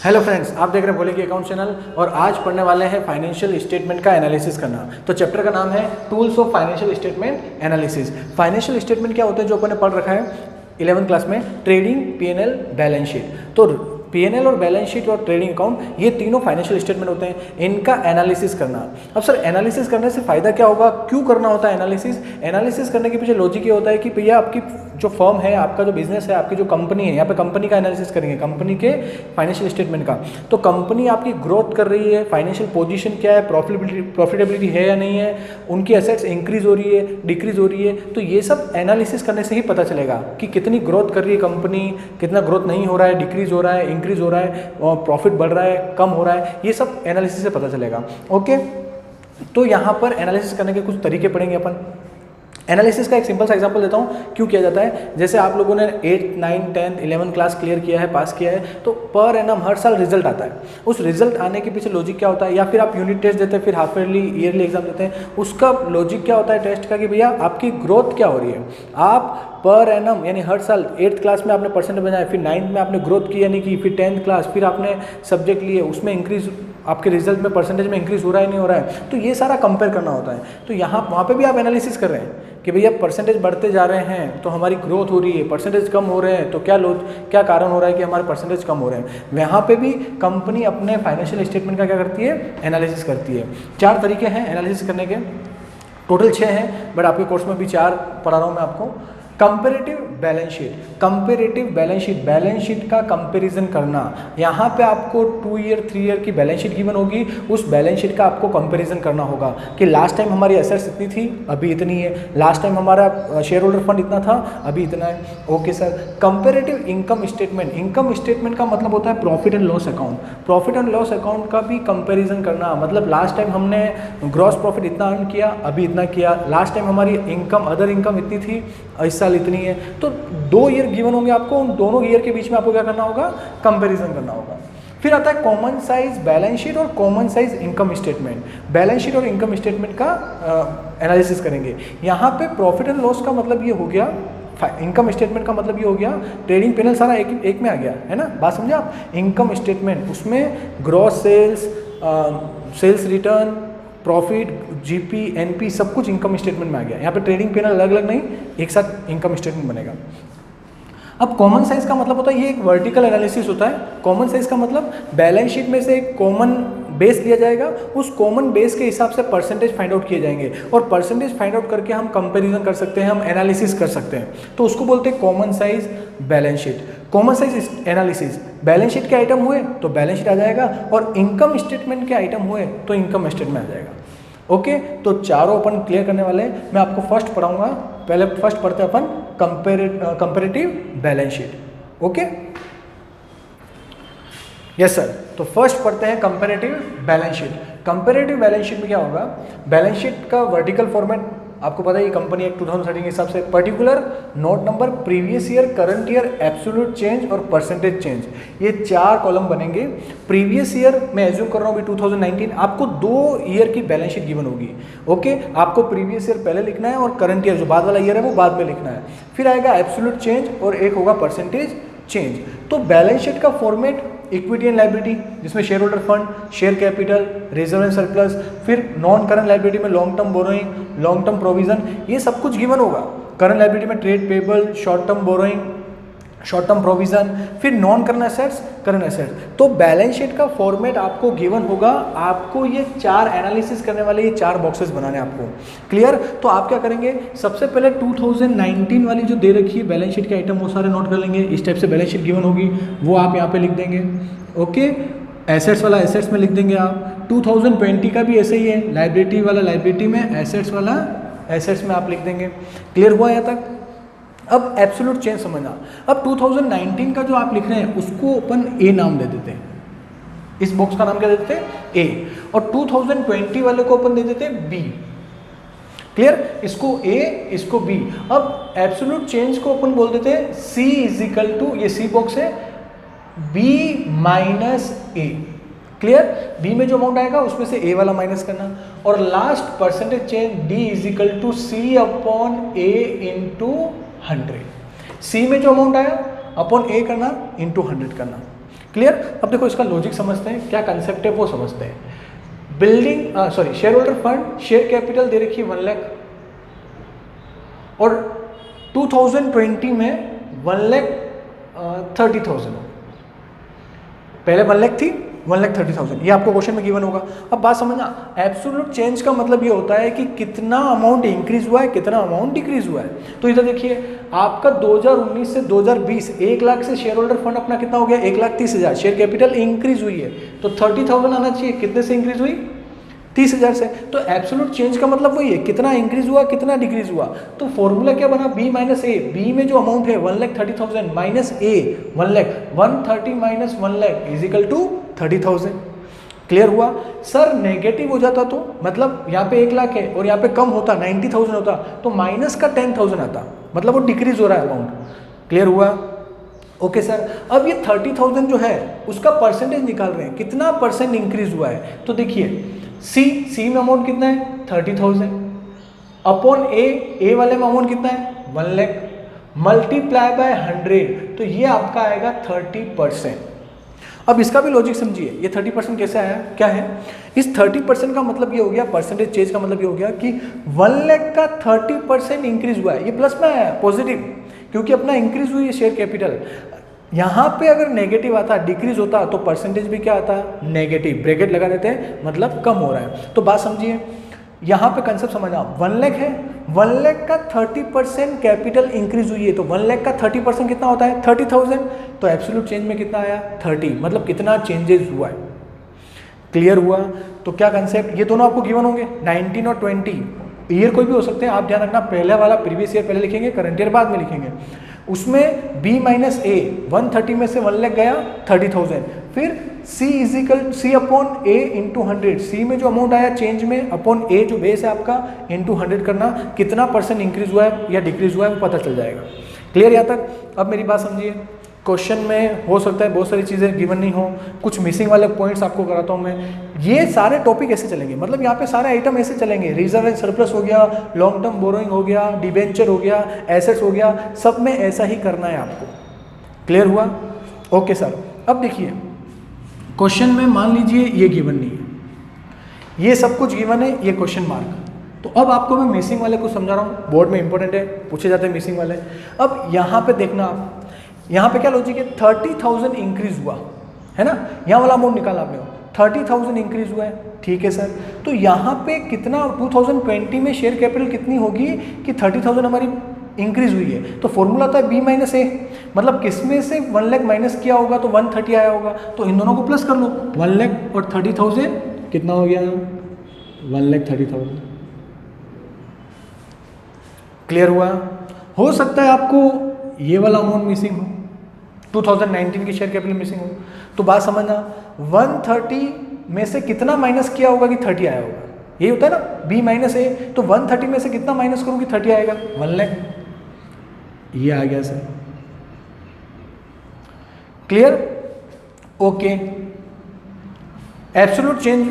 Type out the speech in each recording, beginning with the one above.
Hello friends, आप देख रहे हैं बोले की अकाउंट चैनल और आज पढ़ने वाले हैं फाइनेंशियल स्टेटमेंट का एनालिसिस करना। तो चैप्टर का नाम है tools of financial statement analysis. Financial statement क्या होता है जो अपन ने पढ़ रखा है 11th क्लास में, ट्रेडिंग, पीएनएल, बैलेंस शीट। तो पीएनएल और बैलेंस शीट और ट्रेडिंग अकाउंट ये तीनों फाइनेंशियल स्टेटमेंट होते हैं, इनका एनालिसिस करना। अब सर एनालिसिस करने से फ़ायदा क्या होगा, क्यों करना होता है एनालिसिस? एनालिसिस करने के पीछे लॉजिक ये होता है कि भैया आपकी जो फर्म है, आपका जो बिजनेस है, आपकी जो कंपनी है, यहाँ पे कंपनी का एनालिसिस करेंगे, कंपनी के फाइनेंशियल स्टेटमेंट का। तो कंपनी आपकी ग्रोथ कर रही है, फाइनेंशियल पोजीशन क्या है, प्रॉफिटेबिलिटी है या नहीं है, उनकी एसेट्स इंक्रीज हो रही है, डिक्रीज हो रही है। तो ये सब एनालिसिस करने से ही पता चलेगा कि कितनी ग्रोथ कर रही है कंपनी, कितना ग्रोथ नहीं हो रहा है, डिक्रीज हो रहा है, इंक्रीज हो रहा है, और प्रॉफिट बढ़ रहा है, कम हो रहा है, ये सब एनालिसिस से पता चलेगा। ओके, तो यहाँ पर एनालिसिस करने के कुछ तरीके पढ़ेंगे अपन। एनालिसिस का एक सिंपल सा एग्जांपल देता हूँ क्यों किया जाता है। जैसे आप लोगों ने 8, 9, 10, 11 क्लास क्लियर किया है, पास किया है, तो पर एनम हर साल रिजल्ट आता है। उस रिजल्ट आने के पीछे लॉजिक क्या होता है, या फिर आप यूनिट टेस्ट देते हैं, फिर हाफ ईयरली एग्जाम देते हैं, उसका लॉजिक क्या होता है टेस्ट का कि भैया आपकी ग्रोथ क्या हो रही है। आप पर एनम यानी हर साल 8th क्लास में आपने परसेंटेज बनाया, फिर 9th में आपने ग्रोथ की यानी कि, फिर 10th क्लास, फिर आपने सब्जेक्ट लिए, उसमें इंक्रीज, आपके रिजल्ट में परसेंटेज में इंक्रीज हो रहा है नहीं हो रहा है। तो ये सारा कंपेयर करना होता है। तो यहाँ वहाँ पे भी आप एनालिसिस कर रहे हैं कि भैया परसेंटेज बढ़ते जा रहे हैं तो हमारी ग्रोथ हो रही है, परसेंटेज कम हो रहे हैं तो क्या कारण हो रहा है कि हमारे परसेंटेज कम हो रहे हैं। वहाँ पे भी कंपनी अपने फाइनेंशियल स्टेटमेंट का क्या करती है, एनालिसिस करती है। 4 तरीके हैं एनालिसिस करने के, टोटल 6 हैं, बट आपके कोर्स में भी 4 पढ़ा रहा हूँ मैं आपको। Comparative balance sheet, comparative balance sheet, balance sheet का कंपैरिजन करना। यहाँ पे आपको 2 ईयर 3 ईयर की बैलेंस शीट गिवन होगी, उस बैलेंस शीट का आपको कंपैरिजन करना होगा कि लास्ट टाइम हमारी एसेट्स इतनी थी, अभी इतनी है, लास्ट टाइम हमारा शेयर होल्डर फंड इतना था, अभी इतना है। Okay sir. Comparative income statement, income statement का मतलब होता है profit and loss account. Profit and loss account का भी कंपेरिजन करना, मतलब लास्ट टाइम हमने ग्रॉस प्रॉफिट इतना अर्न किया, अभी इतना किया, लास्ट टाइम हमारी इनकम, अदर इनकम इतनी थी, इस साल इतनी है। तो 2 ईयर गिवन होंगे आपको, उन दोनों ईयर के बीच में आपको क्या करना होगा, कंपैरिजन करना होगा। फिर आता है कॉमन साइज बैलेंस शीट और common size income statement. Balance sheet और इनकम स्टेटमेंट का एनालिसिस करेंगे। यहाँ पे प्रॉफिट एंड लॉस का मतलब ये हो गया, इनकम स्टेटमेंट का मतलब ये हो गया, ट्रेडिंग पैनल सारा एक में आ गया है ना, बात समझे आप। इनकम स्टेटमेंट, उसमें gross sales, sales return, profit, GP, NP, सब कुछ इनकम स्टेटमेंट में आ गया। यहाँ पे ट्रेडिंग पैनल अलग अलग नहीं, एक साथ इनकम स्टेटमेंट बनेगा। अब कॉमन साइज का मतलब होता है, ये एक वर्टिकल एनालिसिस होता है। कॉमन साइज का मतलब बैलेंस शीट में से एक कॉमन बेस लिया जाएगा, उस कॉमन बेस के हिसाब से परसेंटेज फाइंड आउट किए जाएंगे, और परसेंटेज फाइंड आउट करके हम कंपैरिजन कर सकते हैं, हम एनालिसिस कर सकते हैं। तो उसको बोलते हैं common size balance sheet. Common size analysis, balance sheet के आइटम हुए तो बैलेंस शीट आ जाएगा, और इनकम स्टेटमेंट के आइटम हुए तो इनकम स्टेटमेंट आ जाएगा। ओके, तो चारों अपन क्लियर करने वाले हैं। मैं आपको फर्स्ट पढ़ाऊंगा, पहले फर्स्ट पढ़ते हैं अपन comparative balance sheet. Okay, yes sir. तो फर्स्ट पढ़ते हैं comparative balance sheet. Comparative balance sheet में क्या होगा, बैलेंस शीट का वर्टिकल फॉर्मेट आपको पता है, ये कंपनी एक्ट 2013 के हिसाब से particular, note number, previous year, current year, absolute change और परसेंटेज चेंज, ये 4 कॉलम बनेंगे। प्रीवियस ईयर मैं एज्यूम कर रहा हूँ 2019, आपको 2 ईयर की बैलेंस शीट गिवन होगी। ओके, आपको प्रीवियस ईयर पहले लिखना है और करंट ईयर जो बाद वाला ईयर है वो बाद में लिखना है। फिर आएगा एब्सोल्यूट चेंज और एक होगा परसेंटेज चेंज। तो बैलेंस शीट का फॉर्मेट इक्विटी एंड लायबिलिटी, जिसमें share holder fund, share capital, reserve and surplus, फिर नॉन करंट लायबिलिटी में long term borrowing, long term provision, ये सब कुछ गिवन होगा। करंट लायबिलिटी में trade payable, short term borrowing, short term provision, फिर non current assets, current assets. तो balance sheet का फॉर्मेट आपको गिवन होगा, आपको ये 4 एनालिसिस करने वाले ये 4 बॉक्सेस बनाने आपको। क्लियर? तो आप क्या करेंगे, सबसे पहले 2019 वाली जो दे रखी है बैलेंस शीट के आइटम वो सारे नोट कर लेंगे। इस टाइप से बैलेंस शीट गिवन होगी, वो आप यहाँ पे लिख देंगे। ओके, एसेट्स वाला एसेट्स में लिख देंगे आप। 2020 का भी ऐसे ही है, लाइबिलिटी वाला लाइबिलिटी में, एसेट्स वाला एसेट्स में आप लिख देंगे। क्लियर हुआ यहाँ तक? अब एब्सोल्यूट चेंज समझना। अब 2019 का जो आप लिख रहे हैं उसको अपन ए नाम दे देते हैं, इस बॉक्स का नाम क्या दे देते हैं, ए, और 2020 वाले को अपन दे देते हैं बी। क्लियर? इसको ए, इसको बी। अब एब्सोल्यूट चेंज को अपन बोल देते हैं सी इज इक्वल टू, ये सी बॉक्स है, बी माइनस ए। क्लियर? बी में जो अमाउंट आएगा उसमें से ए वाला माइनस करना, और last percentage change D is equal to C upon A into 100। C में जो अमाउंट आया अपॉन ए करना, इंटू 100 करना। क्लियर। अब देखो इसका लॉजिक समझते हैं, क्या कंसेप्ट है वो समझते हैं। Share holder fund share capital दे रखी है 1 लाख और 2020 में 1,30,000 पहले 1 लाख थी 1,30,000, ये आपको क्वेश्चन में गिवन होगा। अब बात समझना, एब्सोल्यूट चेंज का मतलब ये होता है कि कितना अमाउंट इंक्रीज हुआ है, कितना अमाउंट डिक्रीज हुआ है। तो इधर देखिए आपका 2019 से 2020 1 लाख से शेयर होल्डर फंड अपना कितना हो गया 1,30,000, शेयर कैपिटल इंक्रीज हुई है तो 30,000 आना चाहिए। कितने से इंक्रीज हुई 30,000 से। तो एब्सोल्यूट चेंज का मतलब वही है, कितना इंक्रीज हुआ कितना डिक्रीज हुआ। तो फॉर्मूला क्या बना, बी माइनस ए। बी में जो अमाउंट है 1,30,000 minus A 1 lakh, 130 minus 1 lakh is equal to 30,000। Clear हुआ। सर नेगेटिव हो जाता तो मतलब यहाँ पे 1 लाख है और यहाँ पे कम होता 90,000 होता तो माइनस का 10,000 आता, मतलब वो डिक्रीज हो रहा है अमाउंट। क्लियर हुआ। ओके सर, अब ये 30,000 जो है उसका परसेंटेज निकाल रहे हैं, कितना परसेंट इंक्रीज हुआ है। तो देखिए सी में अमाउंट कितना है 30,000 अपॉन ए वाले में अमाउंट कितना है 1 लाख मल्टीप्लाई बाय 100, तो ये आपका आएगा 30%। अब इसका भी लॉजिक समझिए, ये 30% कैसे आया, क्या है इस 30% का मतलब ये हो गया, परसेंटेज चेंज का मतलब ये हो गया कि 1 लाख का 30% इंक्रीज हुआ है। ये प्लस में आया पॉजिटिव, क्योंकि अपना इंक्रीज हुई है शेयर कैपिटल। यहाँ पे अगर नेगेटिव आता डिक्रीज होता तो परसेंटेज भी क्या आता नेगेटिव, ब्रैकेट लगा देते हैं मतलब कम हो रहा है। तो बात समझिए, यहाँ पे कंसेप्ट समझना, 1 लाख है, 1 लाख का 30% कैपिटल इंक्रीज हुई है तो 1 लाख का 30% कितना होता है 30,000, तो एब्सोल्यूट चेंज में कितना आया 30, मतलब कितना चेंजेस हुआ है। क्लियर हुआ। तो क्या कंसेप्ट, ये दोनों आपको गिवन होंगे 19 और 20, ईयर कोई भी हो सकते हैं, आप ध्यान रखना पहले वाला प्रीवियस ईयर पहले लिखेंगे, करंट ईयर बाद में लिखेंगे। उसमें b माइनस ए 130 में से 1 लाख गया 30,000, फिर C upon A into 100, C में जो अमाउंट आया चेंज में अपॉन ए जो बेस है आपका इंटू 100 करना, कितना परसेंट इंक्रीज हुआ है या डिक्रीज हुआ है वो पता चल जाएगा। क्लियर यहाँ तक। अब मेरी बात समझिए, क्वेश्चन में हो सकता है बहुत सारी चीज़ें गिवन नहीं हो, कुछ मिसिंग वाले पॉइंट्स आपको कराता हूँ मैं। ये सारे टॉपिक ऐसे चलेंगे, मतलब यहाँ पे सारे आइटम ऐसे चलेंगे, रिजर्व एंड सरप्लस हो गया, लॉन्ग टर्म बोरोइंग हो गया, डिबेंचर हो गया, एसेट्स हो गया, सब में ऐसा ही करना है आपको। क्लियर हुआ। ओके सर, अब देखिए क्वेश्चन में मान लीजिए ये गिवन नहीं है, ये सब कुछ गिवन है, ये क्वेश्चन मार्क। तो अब आपको मैं मिसिंग वाले को समझा रहा हूँ, बोर्ड में इंपॉर्टेंट है, पूछे जाते हैं मिसिंग वाले। अब यहाँ पे देखना आप, यहाँ पे क्या लॉजिक है, 30,000 इंक्रीज हुआ है ना, यहाँ वाला अमाउंट निकाला आपने, 30,000 इंक्रीज हुआ है, ठीक है सर। तो यहाँ पे कितना 2020 में शेयर कैपिटल कितनी होगी कि 30,000 हमारी इंक्रीज हुई है। तो फॉर्मूला था b माइनस ए, मतलब किसमें से 1 लाख माइनस किया होगा तो 130 आया होगा, तो इन दोनों को प्लस कर लो, 1 लाख और 30,000 कितना हो गया 1,30,000। क्लियर हुआ। हो सकता है आपको ये वाला अमाउंट मिसिंग हो, 2019 की शेयर कैपिटल मिसिंग हो, तो बात समझना 130 में से कितना माइनस किया होगा कि 30 आया होगा, यही होता है ना b माइनस ए, तो 130 में से कितना माइनस करूँ कि 30 आएगा 1 लाख, ये आ गया sir. Clear. Okay, absolute change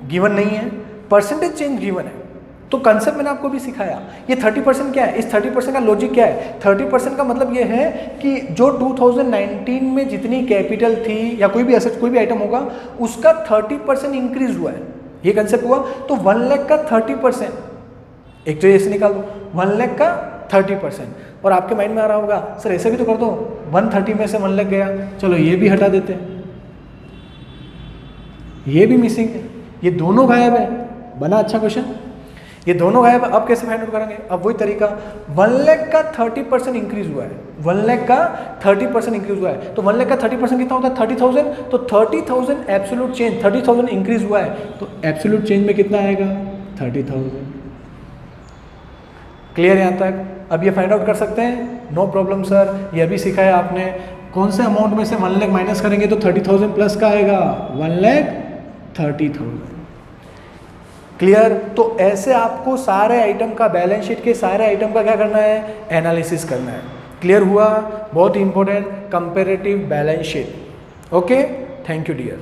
given नहीं है, परसेंटेज चेंज गिवन है। तो कंसेप्ट मैंने आपको भी सिखाया, ये 30% क्या है, इस 30% का लॉजिक क्या है। 30% का मतलब ये है कि जो 2019 में जितनी कैपिटल थी या कोई भी एसेट कोई भी आइटम होगा उसका 30% इंक्रीज हुआ है, ये कंसेप्ट हुआ। तो 1 लाख का 30%, एक तो ऐसे निकाल दो 1 लाख का 30%, और आपके माइंड में आ रहा होगा सर ऐसे भी तो कर दो, 130 में से 1 लाख गया, चलो ये भी हटा देते हैं, ये भी मिसिंग है, ये दोनों गायब है, बना अच्छा क्वेश्चन, ये दोनों गायब है। अब कैसे फाइंड आउट करेंगे, अब वही तरीका, 1 लाख का 30% इंक्रीज हुआ है, 1 लाख का 30% इंक्रीज हुआ है, तो 1 लाख का 30% कितना होता है 30,000, तो 30,000 एब्सोल्यूट चेंज, 30,000 इंक्रीज हुआ है, तो एब्सोल्यूट चेंज में कितना आएगा 30,000। क्लियर यहाँ तक। अब ये फाइंड आउट कर सकते हैं, नो प्रॉब्लम सर, ये अभी सिखाया आपने, कौन से अमाउंट में से 1 लाख माइनस करेंगे तो 30,000 प्लस का आएगा 1,30,000। क्लियर। तो ऐसे आपको सारे आइटम का, बैलेंस शीट के सारे आइटम का क्या करना है, एनालिसिस करना है। क्लियर हुआ। बहुत important comparative balance sheet. Okay, thank you dear.